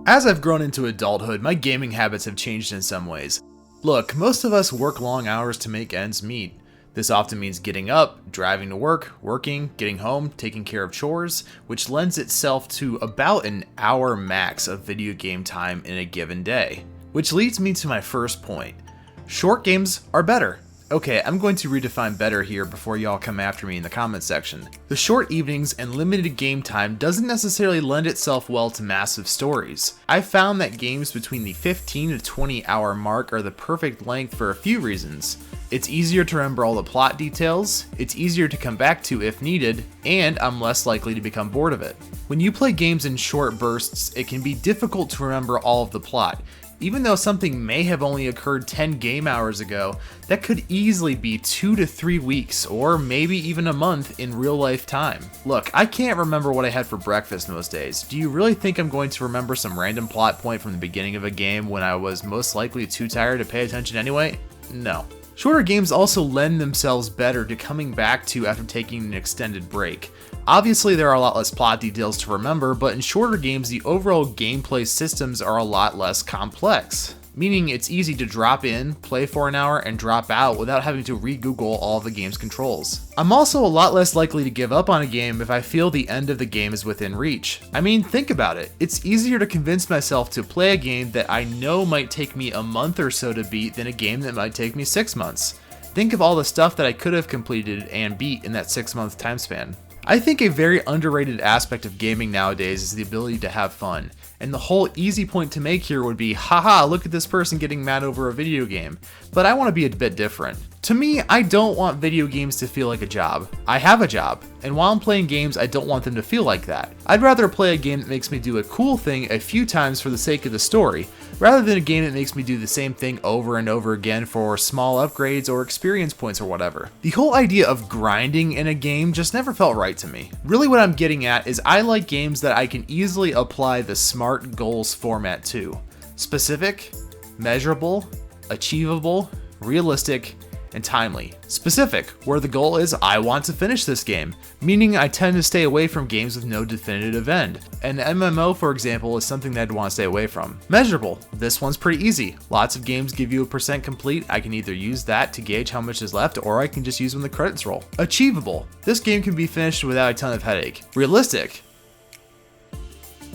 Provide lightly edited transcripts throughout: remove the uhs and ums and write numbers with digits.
As I've grown into adulthood, my gaming habits have changed in some ways. Look, most of us work long hours to make ends meet. This often means getting up, driving to work, working, getting home, taking care of chores, which lends itself to about an hour max of video game time in a given day. Which leads me to my first point. Short games are better. Okay, I'm going to redefine better here before y'all come after me in the comment section. The short evenings and limited game time doesn't necessarily lend itself well to massive stories. I've found that games between the 15 to 20 hour mark are the perfect length for a few reasons. It's easier to remember all the plot details, it's easier to come back to if needed, and I'm less likely to become bored of it. When you play games in short bursts, it can be difficult to remember all of the plot. Even though something may have only occurred 10 game hours ago, that could easily be 2 to 3 weeks, or maybe even a month in real life time. Look, I can't remember what I had for breakfast most days. Do you really think I'm going to remember some random plot point from the beginning of a game when I was most likely too tired to pay attention anyway? No. Shorter games also lend themselves better to coming back to after taking an extended break. Obviously there are a lot less plot details to remember, but in shorter games the overall gameplay systems are a lot less complex. Meaning it's easy to drop in, play for an hour, and drop out without having to re-Google all of the game's controls. I'm also a lot less likely to give up on a game if I feel the end of the game is within reach. I mean, think about it. It's easier to convince myself to play a game that I know might take me a month or so to beat than a game that might take me 6 months. Think of all the stuff that I could have completed and beat in that 6-month time span. I think a very underrated aspect of gaming nowadays is the ability to have fun. And the whole easy point to make here would be, haha, look at this person getting mad over a video game. But I want to be a bit different. To me, I don't want video games to feel like a job. I have a job, and while I'm playing games, I don't want them to feel like that. I'd rather play a game that makes me do a cool thing a few times for the sake of the story, rather than a game that makes me do the same thing over and over again for small upgrades or experience points or whatever. The whole idea of grinding in a game just never felt right to me. Really what I'm getting at is I like games that I can easily apply the SMART goals format to. Specific, measurable, achievable, realistic, and timely. Specific, where the goal is I want to finish this game, meaning I tend to stay away from games with no definitive end. An MMO, for example, is something that I'd want to stay away from. Measurable, this one's pretty easy. Lots of games give you a % complete. I can either use that to gauge how much is left, or I can just use when the credits roll. Achievable, this game can be finished without a ton of headache. Realistic,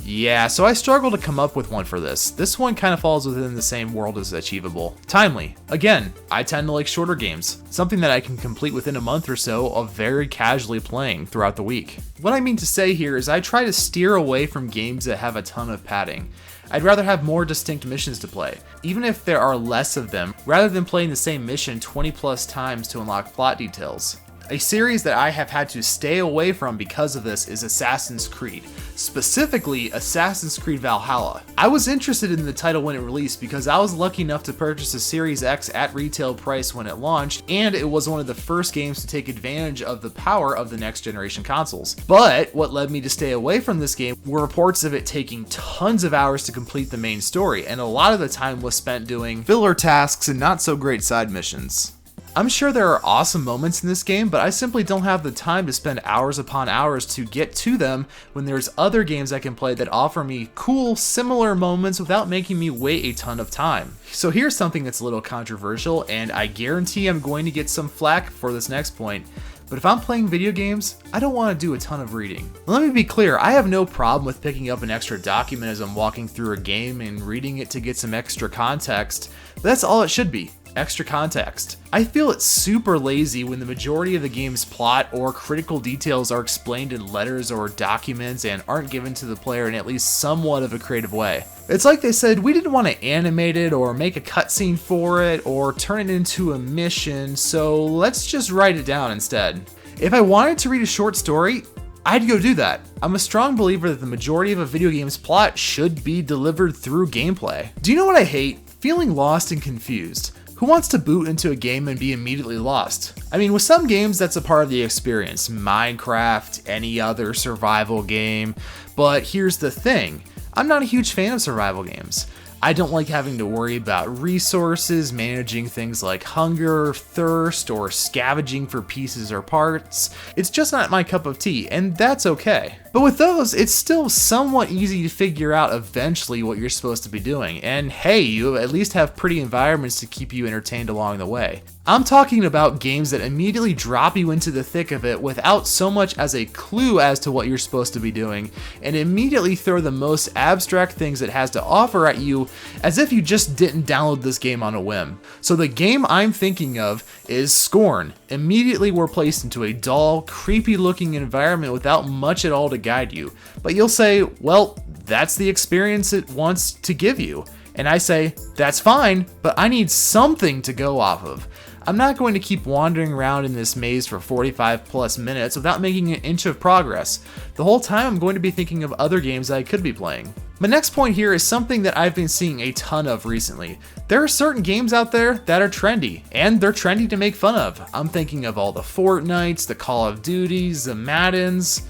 yeah, so I struggle to come up with one for this. This one kind of falls within the same world as achievable. Timely. Again, I tend to like shorter games, something that I can complete within a month or so of very casually playing throughout the week. What I mean to say here is I try to steer away from games that have a ton of padding. I'd rather have more distinct missions to play, even if there are less of them, rather than playing the same mission 20 plus times to unlock plot details. A series that I have had to stay away from because of this is Assassin's Creed, specifically Assassin's Creed Valhalla. I was interested in the title when it released because I was lucky enough to purchase a Series X at retail price when it launched, and it was one of the first games to take advantage of the power of the next generation consoles. But what led me to stay away from this game were reports of it taking tons of hours to complete the main story, and a lot of the time was spent doing filler tasks and not so great side missions. I'm sure there are awesome moments in this game, but I simply don't have the time to spend hours upon hours to get to them when there's other games I can play that offer me cool, similar moments without making me wait a ton of time. So here's something that's a little controversial, and I guarantee I'm going to get some flack for this next point. But if I'm playing video games, I don't want to do a ton of reading. Let me be clear, I have no problem with picking up an extra document as I'm walking through a game and reading it to get some extra context, but that's all it should be. Extra context. I feel it's super lazy when the majority of the game's plot or critical details are explained in letters or documents and aren't given to the player in at least somewhat of a creative way. It's like they said, we didn't want to animate it or make a cutscene for it or turn it into a mission, so let's just write it down instead. If I wanted to read a short story, I'd go do that. I'm a strong believer that the majority of a video game's plot should be delivered through gameplay. Do you know what I hate? Feeling lost and confused. Who wants to boot into a game and be immediately lost? I mean, with some games, that's a part of the experience. Minecraft, any other survival game. But here's the thing. I'm not a huge fan of survival games. I don't like having to worry about resources, managing things like hunger, thirst, or scavenging for pieces or parts. It's just not my cup of tea, and that's okay. But with those, it's still somewhat easy to figure out eventually what you're supposed to be doing, and hey, you at least have pretty environments to keep you entertained along the way. I'm talking about games that immediately drop you into the thick of it without so much as a clue as to what you're supposed to be doing, and immediately throw the most abstract things it has to offer at you as if you just didn't download this game on a whim. So the game I'm thinking of is Scorn. Immediately we're placed into a dull, creepy looking environment without much at all to guide you. But you'll say, well, that's the experience it wants to give you. And I say, that's fine, but I need something to go off of. I'm not going to keep wandering around in this maze for 45 plus minutes without making an inch of progress. The whole time I'm going to be thinking of other games that I could be playing. My next point here is something that I've been seeing a ton of recently. There are certain games out there that are trendy, and they're trendy to make fun of. I'm thinking of all the Fortnites, the Call of Duties, the Maddens.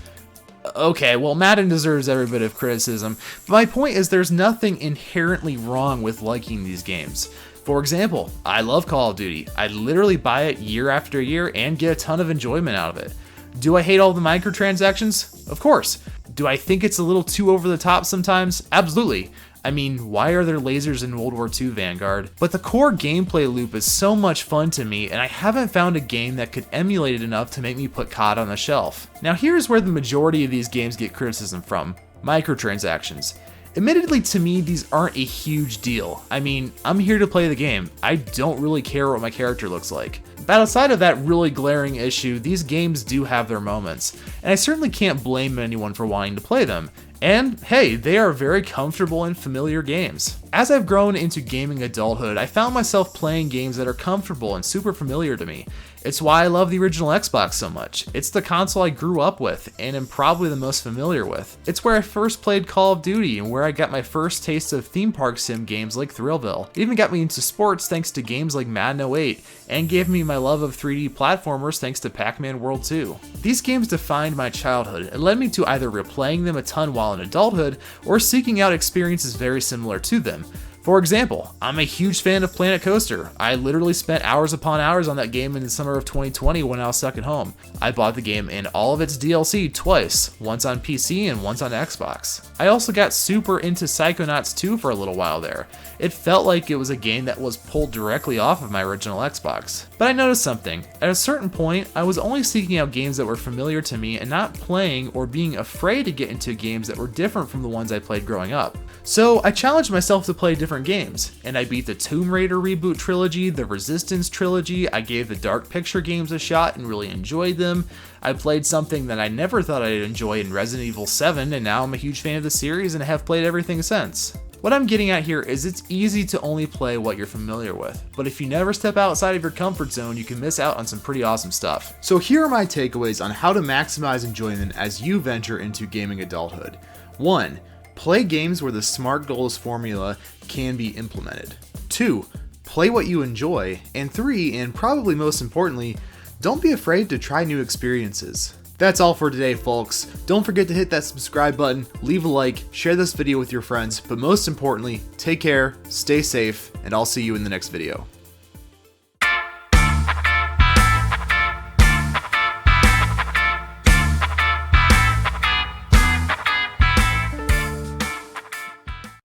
Okay, well, Madden deserves every bit of criticism, but my point is there's nothing inherently wrong with liking these games. For example, I love Call of Duty. I literally buy it year after year and get a ton of enjoyment out of it. Do I hate all the microtransactions? Of course. Do I think it's a little too over the top sometimes? Absolutely. I mean, why are there lasers in World War II, Vanguard? But the core gameplay loop is so much fun to me, and I haven't found a game that could emulate it enough to make me put COD on the shelf. Now here's where the majority of these games get criticism from: microtransactions. Admittedly, to me, these aren't a huge deal. I mean, I'm here to play the game. I don't really care what my character looks like. But outside of that really glaring issue, these games do have their moments, and I certainly can't blame anyone for wanting to play them. And hey, they are very comfortable and familiar games. As I've grown into gaming adulthood, I found myself playing games that are comfortable and super familiar to me. It's why I love the original Xbox so much. It's the console I grew up with and am probably the most familiar with. It's where I first played Call of Duty and where I got my first taste of theme park sim games like Thrillville. It even got me into sports thanks to games like Madden 08, and gave me my love of 3D platformers thanks to Pac-Man World 2. These games defined my childhood and led me to either replaying them a ton while in adulthood or seeking out experiences very similar to them. For example, I'm a huge fan of Planet Coaster. I literally spent hours upon hours on that game in the summer of 2020 when I was stuck at home. I bought the game and all of its DLC twice, once on PC and once on Xbox. I also got super into Psychonauts 2 for a little while there. It felt like it was a game that was pulled directly off of my original Xbox. But I noticed something. At a certain point, I was only seeking out games that were familiar to me and not playing or being afraid to get into games that were different from the ones I played growing up. So I challenged myself to play different games, and I beat the Tomb Raider reboot trilogy, the Resistance trilogy. I gave the Dark Picture games a shot and really enjoyed them. I played something that I never thought I'd enjoy in Resident Evil 7, and now I'm a huge fan of the series and have played everything since. What I'm getting at here is it's easy to only play what you're familiar with, but if you never step outside of your comfort zone, you can miss out on some pretty awesome stuff. So here are my takeaways on how to maximize enjoyment as you venture into gaming adulthood. 1. Play games where the SMART goals formula can be implemented. 2. Play what you enjoy. And 3, and probably most importantly, don't be afraid to try new experiences. That's all for today, folks. Don't forget to hit that subscribe button, leave a like, share this video with your friends, but most importantly, take care, stay safe, and I'll see you in the next video.